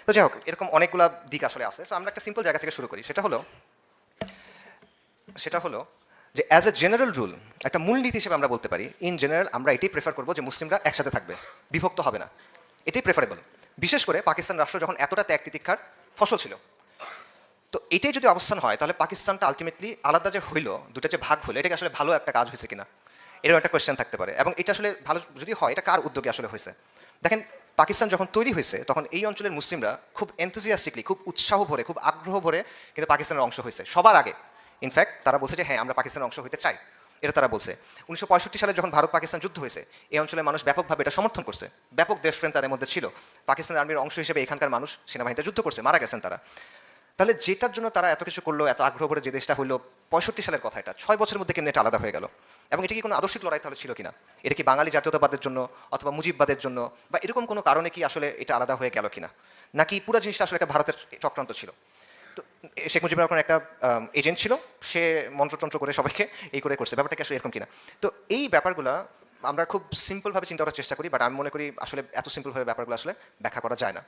তো যাই হোক, এরকম অনেকগুলা দিক আসলে আছে। সো আমরা একটা সিম্পল জায়গা থেকে শুরু করি, সেটা হলো যে অ্যাজ এ জেনারেল রুল, একটা মূলনীতি হিসেবে আমরা বলতে পারি, ইন জেনারেল আমরা এটাই প্রেফার করবো যে মুসলিমরা একসাথে থাকবে, বিভক্ত হবে না, এটাই প্রেফারেবল। বিশেষ করে পাকিস্তান রাষ্ট্র যখন এতটা ত্যাগ তিতিক্ষার ফসল ছিল। তো এটাই যদি অবস্থান হয়, তাহলে পাকিস্তানটা আলটিমেটলি আলাদা যে হইলো, দুটো যে ভাগ হলো, এটাকে আসলে ভালো একটা কাজ হয়েছে কিনা, এরকম একটা কোয়েশ্চেন থাকতে পারে। এবং এটা আসলে ভালো যদি হয়, এটা কার উদ্যোগে আসলে হয়েছে? দেখেন, পাকিস্তান যখন তৈরি হয়েছে, তখন এই অঞ্চলের মুসলিমরা খুব এনথুজিয়াস্টিকলি, খুব উৎসাহ ভরে, খুব আগ্রহ ভরে কিন্তু পাকিস্তানের অংশ হয়েছে সবার আগে। ইনফ্যাক্ট তারা বলছে যে হ্যাঁ, আমরা পাকিস্তানের অংশ হতে চাই, এটা তারা বলছে। 1965 সালে যখন ভারত পাকিস্তান যুদ্ধ হয়েছে, এই অঞ্চলের মানুষ ব্যাপকভাবে এটা সমর্থন করছে, ব্যাপক দেশপ্রেম তাদের মধ্যে ছিল। পাকিস্তান আর্মির অংশ হিসেবে এখানকার মানুষ সেনাবাহিনীতে যুদ্ধ করছে, মারা গেছেন তারা। তাহলে যেটার জন্য তারা এত কিছু করলো, এত আগ্রহ করে যে দেশটা হলো, 65 সালের কথা, এটা 6 বছরের মধ্যে কেন এটা আলাদা হয়ে গেল? এবং এটা কি কোনো আদর্শিক লড়াই তাহলে ছিল কিনা? এটা কি বাঙালি জাতীয়তাবাদের জন্য অথবা মুজিববাদের জন্য বা এরকম কোনো কারণে কি আসলে এটা আলাদা হয়ে গেল কিনা, নাকি পুরো জিনিসটা আসলে একটা ভারতের চক্রান্ত ছিল? তো শেখ মুজিবুর রহমান একটা এজেন্ট ছিল, সে মন্ত্রতন্ত্র করে সবাইকে এই করে করছে, ব্যাপারটা কি আসলে এরকম কিনা? তো এই ব্যাপারগুলো আমরা খুব সিম্পলভাবে চিন্তা করার চেষ্টা করি, বাট আমি মনে করি আসলে এত সিম্পলভাবে ব্যাপারগুলো আসলে ব্যাখ্যা করা যায় না।